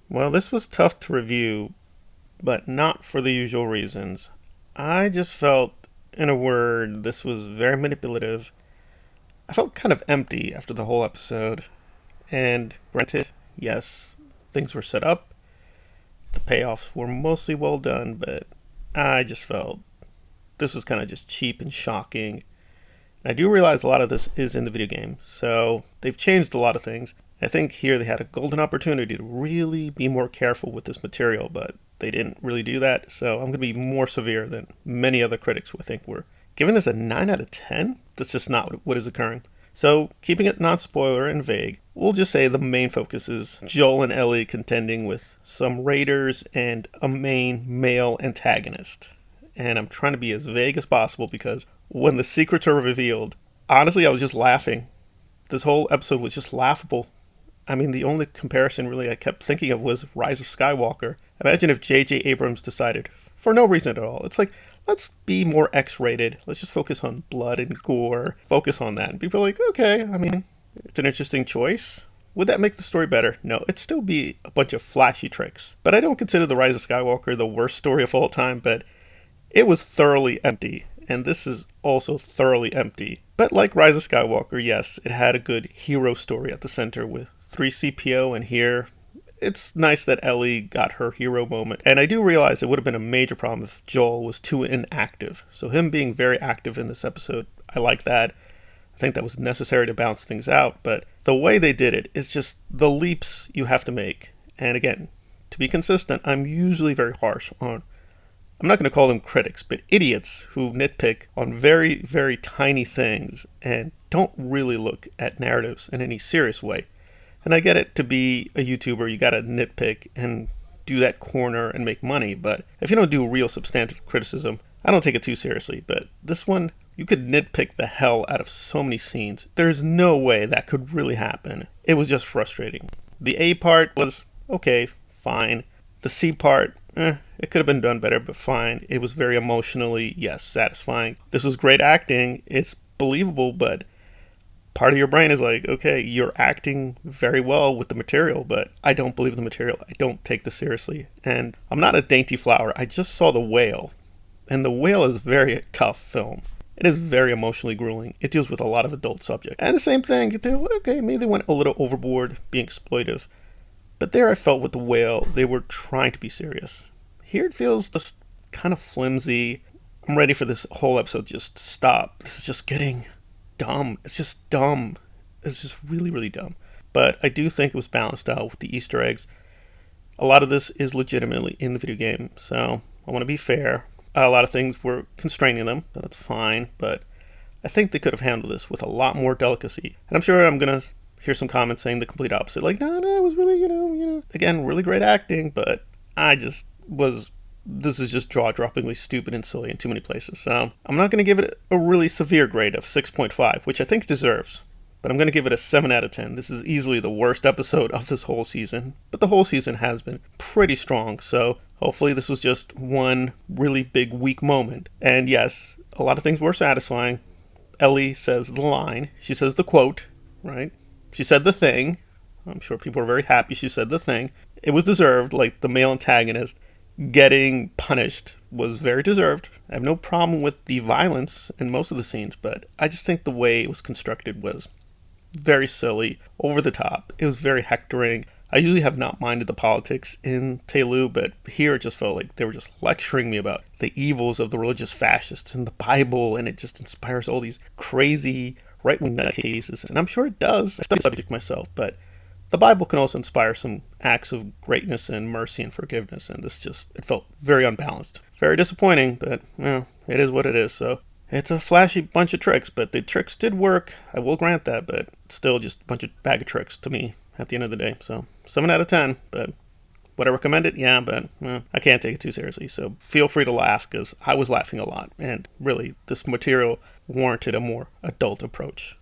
Well, this was tough to review, but not for the usual reasons. I just felt, in a word, this was very manipulative. I felt kind of empty after the whole episode. And granted, yes, things were set up, the payoffs were mostly well done, but I just felt this was kind of just cheap and shocking. And I do realize a lot of this is in the video game, so they've changed a lot of things. I think here they had a golden opportunity to really be more careful with this material, but they didn't really do that, so I'm going to be more severe than many other critics would think were. Giving this a 9 out of 10? That's just not what is occurring. So, keeping it non-spoiler and vague, we'll just say the main focus is Joel and Ellie contending with some raiders and a main male antagonist. And I'm trying to be as vague as possible because when the secrets are revealed, honestly, I was just laughing. This whole episode was just laughable. I mean, the only comparison really I kept thinking of was Rise of Skywalker. Imagine if J.J. Abrams decided, for no reason at all, it's like, let's be more X-rated. Let's just focus on blood and gore. Focus on that. And people are like, okay, I mean, it's an interesting choice. Would that make the story better? No, it'd still be a bunch of flashy tricks. But I don't consider The Rise of Skywalker the worst story of all time, but it was thoroughly empty. And this is also thoroughly empty. But like Rise of Skywalker, yes, it had a good hero story at the center with 3CPO, and here it's nice that Ellie got her hero moment. And I do realize it would have been a major problem if Joel was too inactive. So him being very active in this episode, I like that. I think that was necessary to balance things out, but the way they did it is just the leaps you have to make. And again, to be consistent, I'm usually very harsh on, I'm not going to call them critics, but idiots who nitpick on very, very tiny things and don't really look at narratives in any serious way. And I get it, to be a YouTuber, you gotta nitpick and do that corner and make money, but if you don't do real substantive criticism, I don't take it too seriously. But this one, you could nitpick the hell out of so many scenes. There's no way that could really happen. It was just frustrating. The A part was okay, fine. The C part, it could have been done better, but fine. It was very emotionally, yes, satisfying. This was great acting. It's believable, but part of your brain is like, okay, you're acting very well with the material, but I don't believe the material. I don't take this seriously. And I'm not a dainty flower. I just saw The Whale. And The Whale is a very tough film. It is very emotionally grueling. It deals with a lot of adult subjects. And the same thing, okay, maybe they went a little overboard being exploitive. But there I felt with The Whale, they were trying to be serious. Here it feels just kind of flimsy. I'm ready for this whole episode just to stop. This is just getting dumb. It's just dumb. It's just really, really dumb. But I do think it was balanced out with the Easter eggs. A lot of this is legitimately in the video game, so I want to be fair. A lot of things were constraining them. That's fine, but I think they could have handled this with a lot more delicacy. And I'm sure I'm going to hear some comments saying the complete opposite. Like, no, it was really, again, really great acting, but I just was, this is just jaw-droppingly stupid and silly in too many places. So I'm not going to give it a really severe grade of 6.5, which I think it deserves. But I'm going to give it a 7 out of 10. This is easily the worst episode of this whole season. But the whole season has been pretty strong, so hopefully this was just one really big weak moment. And yes, a lot of things were satisfying. Ellie says the line. She says the quote, right? She said the thing. I'm sure people are very happy she said the thing. It was deserved, like the male antagonist getting punished was very deserved. I have no problem with the violence in most of the scenes, but I just think the way it was constructed was very silly, over the top. It was very hectoring. I usually have not minded the politics in TLOU, but here it just felt like they were just lecturing me about the evils of the religious fascists and the Bible, and it just inspires all these crazy right-wing cases, and I'm sure it does. I study the subject myself, but the Bible can also inspire some acts of greatness and mercy and forgiveness, and this just, it felt very unbalanced. Very disappointing, but, it is what it is, so it's a flashy bunch of tricks, but the tricks did work, I will grant that, but it's still just a bunch of bag of tricks to me at the end of the day, so 7 out of 10, but would I recommend it? Yeah, but I can't take it too seriously, so feel free to laugh, because I was laughing a lot, and really, this material warranted a more adult approach.